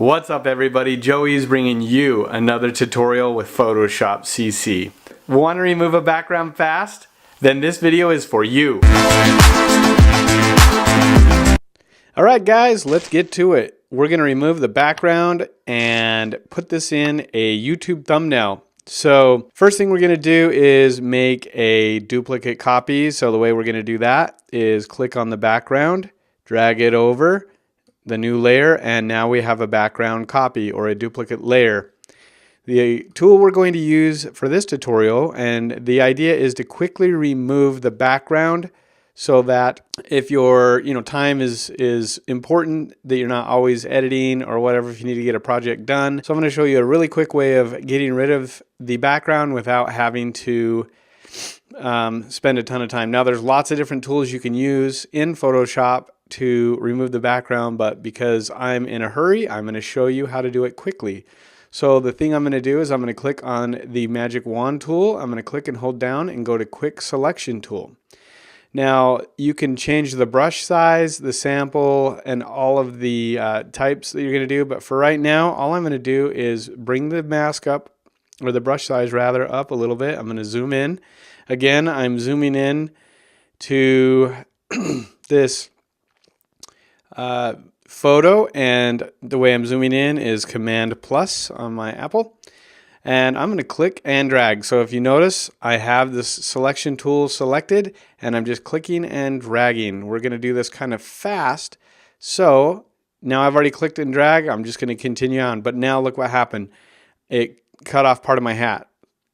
What's up everybody, Joey's bringing you another tutorial with Photoshop CC. Want to remove a background fast? Then this video is for you. Alright guys, let's get to it. We're going to remove the background and put this in a YouTube thumbnail. So first thing we're going to do is make a duplicate copy. So the way we're going to do that is click on the background, drag it over the new layer, and now we have a background copy or a duplicate layer. The tool we're going to use for this tutorial, and the idea is to quickly remove the background so that if your time is important, that you're not always editing or whatever, if you need to get a project done. So I'm going to show you a really quick way of getting rid of the background without having to spend a ton of time. Now there's lots of different tools you can use in Photoshop to remove the background, but because I'm in a hurry, I'm going to show you how to do it quickly. So the thing I'm going to do is I'm going to click on the magic wand tool. I'm going to click and hold down and go to quick selection tool. Now you can change the brush size, the sample, and all of the types that you're going to do, but for right now all I'm going to do is bring the mask up, or the brush size rather, up a little bit. I'm going to zoom in. Again, I'm zooming in to this photo, and the way I'm zooming in is Command plus on my Apple, and I'm going to click and drag. So if you notice, I have this selection tool selected and I'm just clicking and dragging. We're going to do this kind of fast, so now I've already clicked and drag. I'm just going to continue on, but now look what happened. It cut off part of my hat.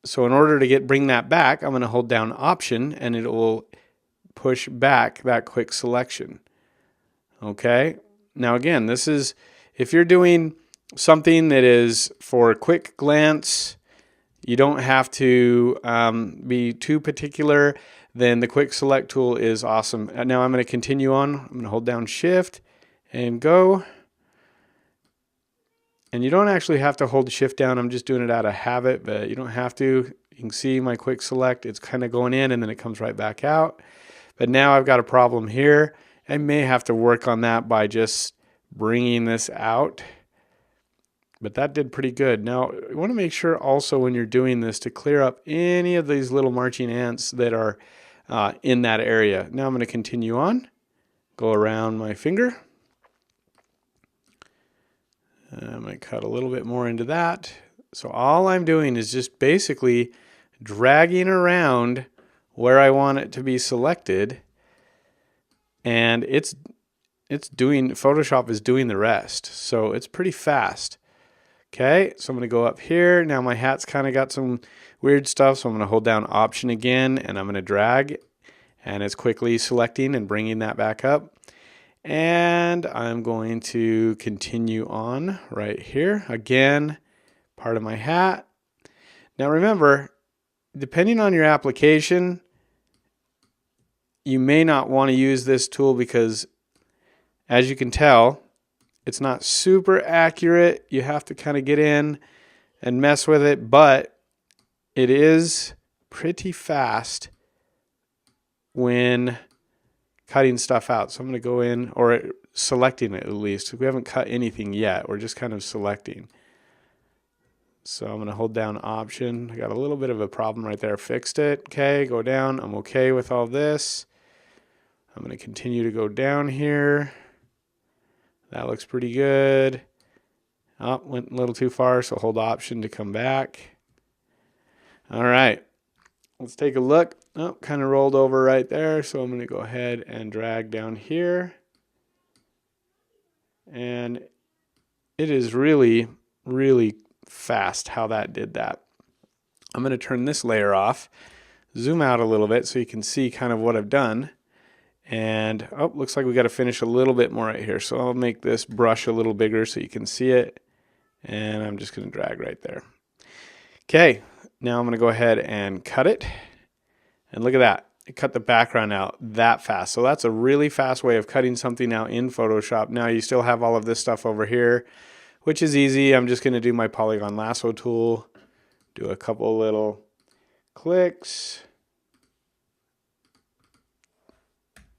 So in order to bring that back, I'm going to hold down Option and it will push back that quick selection. Okay, now again, this is if you're doing something that is for a quick glance, you don't have to be too particular, then the quick select tool is awesome. Now I'm going to continue on. I'm going to hold down Shift and go. And you don't actually have to hold Shift down. I'm just doing it out of habit, but you don't have to. You can see my quick select. It's kind of going in and then it comes right back out. But now I've got a problem here. I may have to work on that by just bringing this out. But that did pretty good. Now, you want to make sure also when you're doing this to clear up any of these little marching ants that are in that area. Now I'm going to continue on. Go around my finger. I'm going to cut a little bit more into that. So all I'm doing is just basically dragging around where I want it to be selected. And Photoshop is doing the rest. So it's pretty fast. Okay, so I'm going to go up here. Now my hat's kind of got some weird stuff, so I'm going to hold down Option again, and I'm going to drag, and it's quickly selecting and bringing that back up. And I'm going to continue on right here. Again, part of my hat. Now remember, depending on your application, you may not want to use this tool because, as you can tell, it's not super accurate. You have to kind of get in and mess with it, but it is pretty fast when cutting stuff out. So I'm going to go in, or selecting it at least. We haven't cut anything yet. We're just kind of selecting. So I'm going to hold down Option. I got a little bit of a problem right there. Fixed it. Okay, go down. I'm okay with all this. I'm going to continue to go down here. That looks pretty good. Oh, went a little too far, so hold Option to come back. All right, let's take a look. Oh, kind of rolled over right there, so I'm going to go ahead and drag down here. And it is really, really fast how that did that. I'm going to turn this layer off, zoom out a little bit so you can see kind of what I've done. And oh, looks like we got to finish a little bit more right here. So I'll make this brush a little bigger so you can see it. And I'm just going to drag right there. Okay, now I'm going to go ahead and cut it. And look at that. It cut the background out that fast. So that's a really fast way of cutting something out in Photoshop. Now you still have all of this stuff over here, which is easy. I'm just going to do my polygon lasso tool, do a couple little clicks,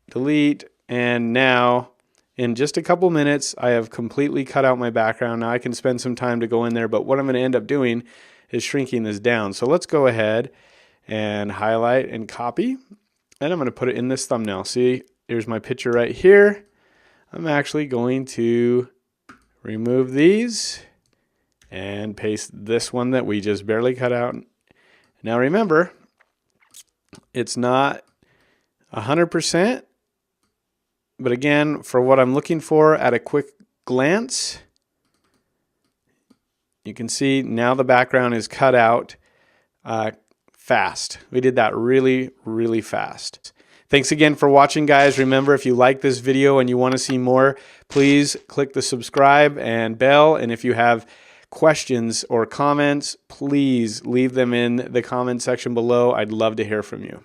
delete, and now in just a couple minutes, I have completely cut out my background. Now I can spend some time to go in there, but what I'm going to end up doing is shrinking this down. So let's go ahead and highlight and copy, and I'm going to put it in this thumbnail. See, here's my picture right here. I'm actually going to remove these and paste this one that we just barely cut out. Now remember, it's not 100%, but again, for what I'm looking for at a quick glance, you can see now the background is cut out fast. We did that really, really fast. Thanks again for watching, guys. Remember, if you like this video and you want to see more, please click the subscribe and bell. And if you have questions or comments, please leave them in the comment section below. I'd love to hear from you.